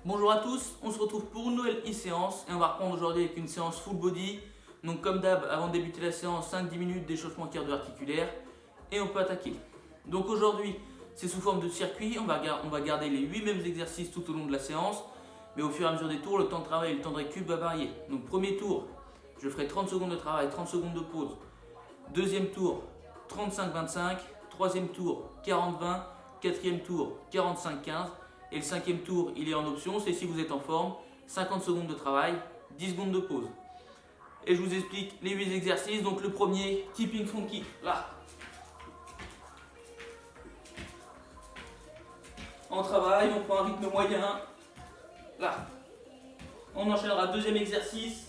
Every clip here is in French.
Bonjour à tous, on se retrouve pour une nouvelle e-séance et on va reprendre aujourd'hui avec une séance full body. Donc comme d'hab, avant de débuter la séance, 5-10 minutes d'échauffement cardio-articulaire et on peut attaquer. Donc aujourd'hui, c'est sous forme de circuit, on va garder les 8 mêmes exercices tout au long de la séance, mais au fur et à mesure des tours, le temps de travail et le temps de récup va varier. Donc premier tour, je ferai 30 secondes de travail, 30 secondes de pause. Deuxième tour, 35-25. Troisième tour, 40-20. Quatrième tour, 45-15. Et le cinquième tour, il est en option, c'est si vous êtes en forme, 50 secondes de travail, 10 secondes de pause. Et je vous explique les 8 exercices. Donc le premier, keeping front kick, là. En travail, on prend un rythme moyen, là. On enchaînera deuxième exercice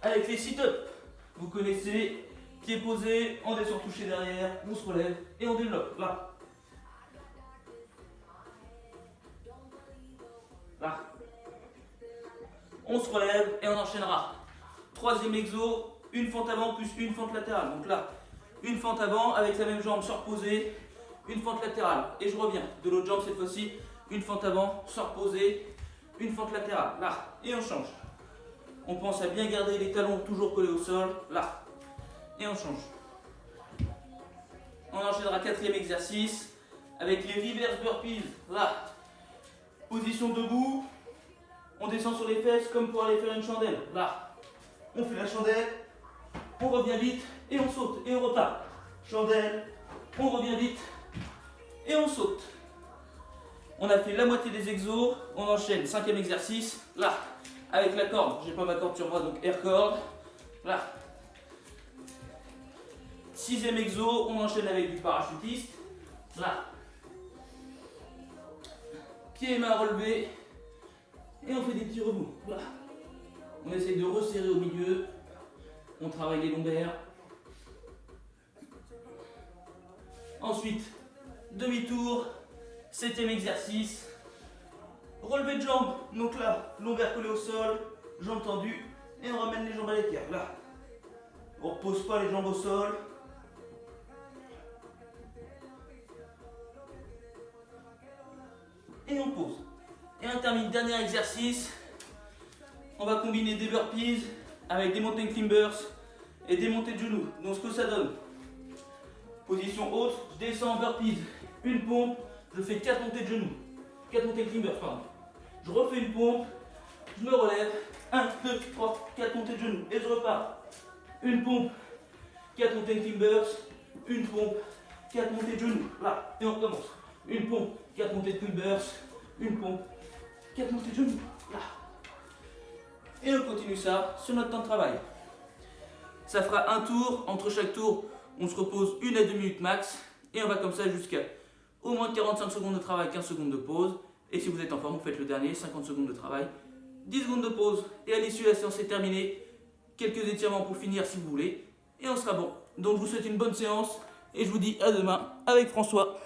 avec les sit-ups. Vous connaissez, pied posé, on descend touché derrière, on se relève et on développe, là. Là. On se relève et on enchaînera. Troisième exo, une fente avant plus une fente latérale. Donc là, une fente avant avec la même jambe se reposer, une fente latérale. Et je reviens de l'autre jambe cette fois-ci, une fente avant, se reposer, une fente latérale. Là, et on change. On pense à bien garder les talons toujours collés au sol. Là, et on change. On enchaînera quatrième exercice avec les reverse burpees. Là. Position debout, on descend sur les fesses comme pour aller faire une chandelle. Là, on fait la chandelle, on revient vite et on saute et on repart. Chandelle, on revient vite et on saute. On a fait la moitié des exos, on enchaîne. Cinquième exercice, là, avec la corde. J'ai pas ma corde sur moi donc air cord. Là. Sixième exo, on enchaîne avec du parachutiste. Là. Pieds et mains relevés et on fait des petits remous. Voilà. On essaye de resserrer au milieu. On travaille les lombaires. Ensuite, demi-tour. Septième exercice. Relevé de jambes. Donc là, lombaires collés au sol, jambes tendues et on ramène les jambes à l'écart. Là. On ne repose pas les jambes au sol. Et on pose. Et on termine, dernier exercice. On va combiner des burpees avec des mountain climbers et des montées de genoux. Donc ce que ça donne, position haute, je descends en burpees, une pompe, je fais 4 montées de genoux. 4 mountain climbers, pardon. Je refais une pompe, je me relève, 1, 2, 3, 4 montées de genoux. Et je repars. Une pompe, 4 mountain climbers, une pompe, 4 montées de genoux. Là, et on recommence. Une pompe, 4 montées de climbers, une pompe, 4 montées de genoux, là. Et on continue ça sur notre temps de travail. Ça fera un tour, entre chaque tour, on se repose 1 à 2 minutes max, et on va comme ça jusqu'à au moins 45 secondes de travail, 15 secondes de pause. Et si vous êtes en forme, vous faites le dernier, 50 secondes de travail, 10 secondes de pause, et à l'issue, la séance est terminée. Quelques étirements pour finir si vous voulez, et on sera bon. Donc je vous souhaite une bonne séance, et je vous dis à demain avec François.